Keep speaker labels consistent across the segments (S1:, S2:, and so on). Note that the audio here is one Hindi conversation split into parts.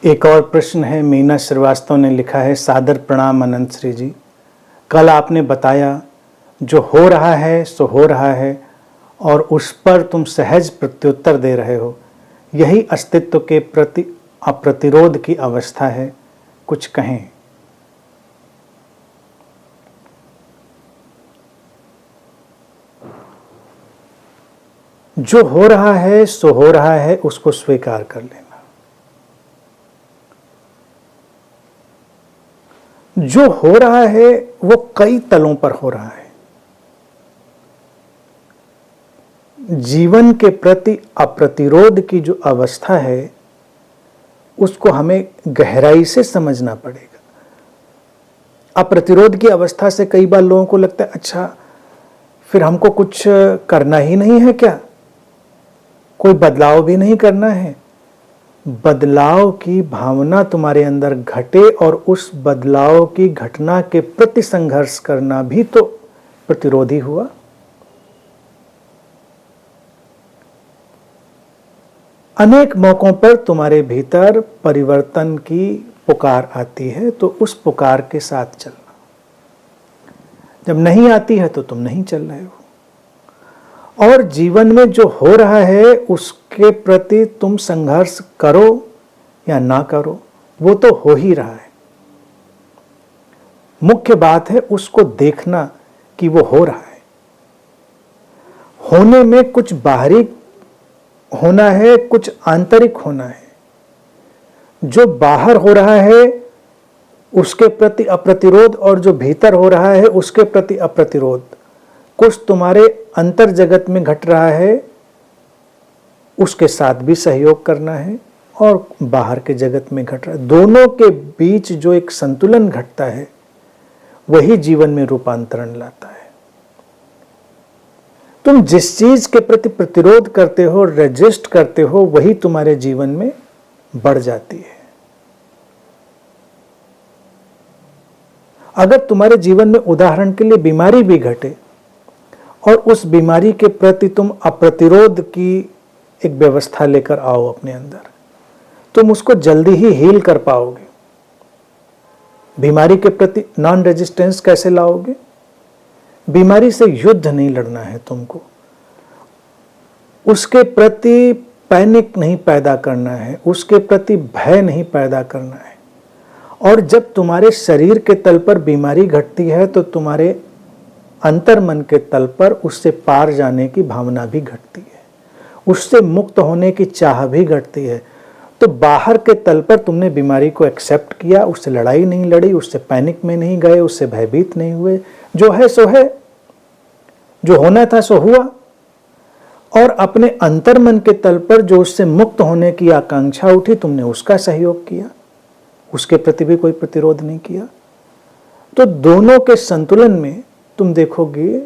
S1: एक और प्रश्न है, मीना श्रीवास्तव ने लिखा है। सादर प्रणाम अनंत श्री जी। कल आपने बताया जो हो रहा है सो हो रहा है और उस पर तुम सहज प्रत्युत्तर दे रहे हो, यही अस्तित्व के प्रति अप्रतिरोध की अवस्था है। कुछ कहें। जो हो रहा है सो हो रहा है, उसको स्वीकार कर लेना। जो हो रहा है वो कई तलों पर हो रहा है। जीवन के प्रति अप्रतिरोध की जो अवस्था है उसको हमें गहराई से समझना पड़ेगा। अप्रतिरोध की अवस्था से कई बार लोगों को लगता है अच्छा फिर हमको कुछ करना ही नहीं है क्या, कोई बदलाव भी नहीं करना है। बदलाव की भावना तुम्हारे अंदर घटे और उस बदलाव की घटना के प्रति संघर्ष करना भी तो प्रतिरोधी हुआ। अनेक मौकों पर तुम्हारे भीतर परिवर्तन की पुकार आती है तो उस पुकार के साथ चलना। जब नहीं आती है तो तुम नहीं चल रहे हो। और जीवन में जो हो रहा है उसके प्रति तुम संघर्ष करो या ना करो, वो तो हो ही रहा है। मुख्य बात है उसको देखना कि वो हो रहा है। होने में कुछ बाहरी होना है, कुछ आंतरिक होना है। जो बाहर हो रहा है उसके प्रति अप्रतिरोध और जो भीतर हो रहा है उसके प्रति अप्रतिरोध, कुछ तुम्हारे अंतर जगत में घट रहा है उसके साथ भी सहयोग करना है और बाहर के जगत में घट रहा है। दोनों के बीच जो एक संतुलन घटता है वही जीवन में रूपांतरण लाता है। तुम जिस चीज के प्रति प्रतिरोध करते हो, रेजिस्ट करते हो, वही तुम्हारे जीवन में बढ़ जाती है। अगर तुम्हारे जीवन में उदाहरण के लिए बीमारी भी घटे और उस बीमारी के प्रति तुम अप्रतिरोध की एक व्यवस्था लेकर आओ अपने अंदर, तुम उसको जल्दी ही हील कर पाओगे। बीमारी के प्रति नॉन रेजिस्टेंस कैसे लाओगे? बीमारी से युद्ध नहीं लड़ना है तुमको, उसके प्रति पैनिक नहीं पैदा करना है, उसके प्रति भय नहीं पैदा करना है। और जब तुम्हारे शरीर के तल पर बीमारी घटती है तो तुम्हारे अंतर मन के तल पर उससे पार जाने की भावना भी घटती है, उससे मुक्त होने की चाह भी घटती है। तो बाहर के तल पर तुमने बीमारी को एक्सेप्ट किया, उससे लड़ाई नहीं लड़ी, उससे पैनिक में नहीं गए, उससे भयभीत नहीं हुए। जो है सो है, जो होना था सो हुआ। और अपने अंतर मन के तल पर जो उससे मुक्त होने की आकांक्षा उठी, तुमने उसका सहयोग किया, उसके प्रति भी कोई प्रतिरोध नहीं किया। तो दोनों के संतुलन में तुम देखोगे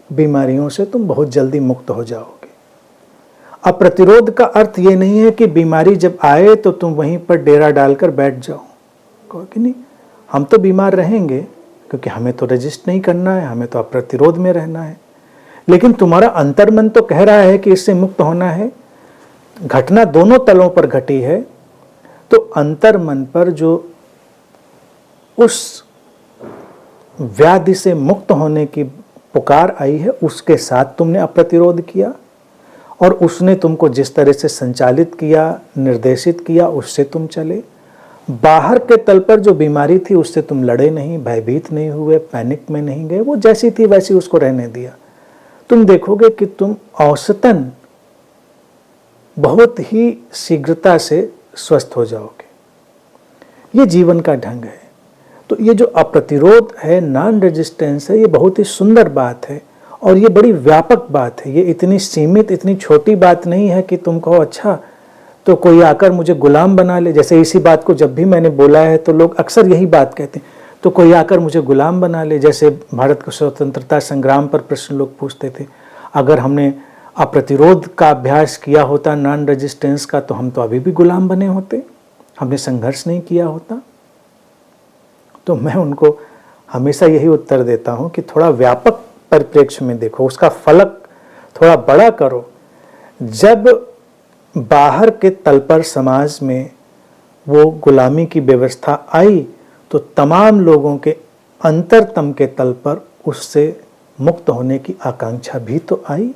S1: बीमारियों से तुम बहुत जल्दी मुक्त हो जाओगे। अप्रतिरोध का अर्थ ये नहीं है कि बीमारी जब आए तो तुम वहीं पर डेरा डालकर बैठ जाओ, कहो कि नहीं हम तो बीमार रहेंगे क्योंकि हमें तो रेजिस्ट नहीं करना है, हमें तो अप्रतिरोध में रहना है। लेकिन तुम्हारा अंतर्मन तो कह रहा है कि इससे मुक्त होना है। घटना दोनों तलों पर घटी है, तो अंतर्मन पर जो उस व्याधि से मुक्त होने की पुकार आई है उसके साथ तुमने अप्रतिरोध किया और उसने तुमको जिस तरह से संचालित किया, निर्देशित किया, उससे तुम चले। बाहर के तल पर जो बीमारी थी उससे तुम लड़े नहीं, भयभीत नहीं हुए, पैनिक में नहीं गए, वो जैसी थी वैसी उसको रहने दिया। तुम देखोगे कि तुम औसतन बहुत ही शीघ्रता से स्वस्थ हो जाओगे। ये जीवन का ढंग है। तो ये जो अप्रतिरोध है, नॉन रेजिस्टेंस है, ये बहुत ही सुंदर बात है और ये बड़ी व्यापक बात है। ये इतनी सीमित, इतनी छोटी बात नहीं है कि तुम कहो अच्छा तो कोई आकर मुझे गुलाम बना ले। जैसे इसी बात को जब भी मैंने बोला है तो लोग अक्सर यही बात कहते हैं, तो कोई आकर मुझे गुलाम बना ले। जैसे भारत के स्वतंत्रता संग्राम पर प्रश्न लोग पूछते थे, अगर हमने अप्रतिरोध का अभ्यास किया होता, नॉन रेजिस्टेंस का, तो हम तो अभी भी गुलाम बने होते, हमने संघर्ष नहीं किया होता। तो मैं उनको हमेशा यही उत्तर देता हूँ कि थोड़ा व्यापक परिप्रेक्ष्य में देखो, उसका फलक थोड़ा बड़ा करो। जब बाहर के तल पर समाज में वो गुलामी की व्यवस्था आई तो तमाम लोगों के अंतरतम के तल पर उससे मुक्त होने की आकांक्षा भी तो आई।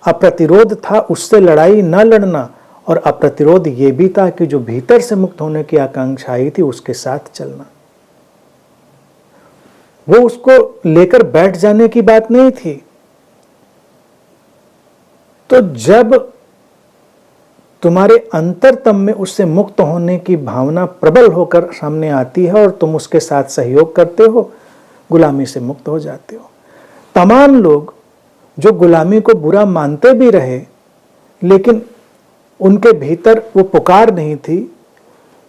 S1: अप्रतिरोध था उससे लड़ाई न लड़ना, और अप्रतिरोध ये भी था कि जो भीतर से मुक्त होने की आकांक्षा आई थी उसके साथ चलना। वो उसको लेकर बैठ जाने की बात नहीं थी। तो जब तुम्हारे अंतरतम में उससे मुक्त होने की भावना प्रबल होकर सामने आती है और तुम उसके साथ सहयोग करते हो, गुलामी से मुक्त हो जाते हो। तमाम लोग जो गुलामी को बुरा मानते भी रहे, लेकिन उनके भीतर वो पुकार नहीं थी,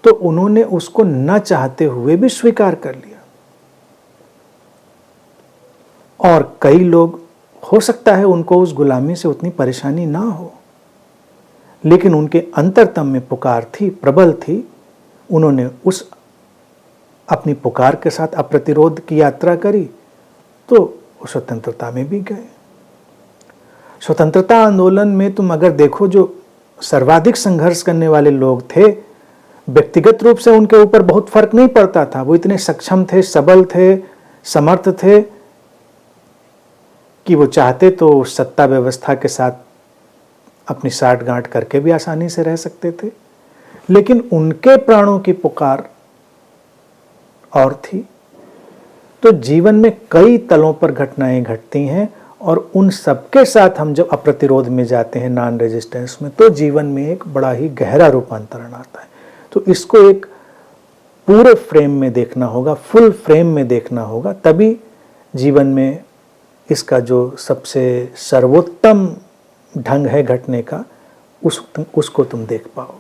S1: तो उन्होंने उसको न चाहते हुए भी स्वीकार कर लिया। और कई लोग, हो सकता है उनको उस गुलामी से उतनी परेशानी ना हो, लेकिन उनके अंतरतम में पुकार थी, प्रबल थी। उन्होंने उस अपनी पुकार के साथ अप्रतिरोध की यात्रा करी, तो वो स्वतंत्रता में भी गए। स्वतंत्रता आंदोलन में तुम अगर देखो, जो सर्वाधिक संघर्ष करने वाले लोग थे, व्यक्तिगत रूप से उनके ऊपर बहुत फर्क नहीं पड़ता था। वो इतने सक्षम थे, सबल थे, समर्थ थे कि वो चाहते तो सत्ता व्यवस्था के साथ अपनी साठगांठ करके भी आसानी से रह सकते थे, लेकिन उनके प्राणों की पुकार और थी। तो जीवन में कई तलों पर घटनाएं घटती हैं, और उन सबके साथ हम जब अप्रतिरोध में जाते हैं, नॉन रेजिस्टेंस में, तो जीवन में एक बड़ा ही गहरा रूपांतरण आता है। तो इसको एक पूरे फ्रेम में देखना होगा, फुल फ्रेम में देखना होगा, तभी जीवन में इसका जो सबसे सर्वोत्तम ढंग है घटने का, उसको तुम देख पाओ।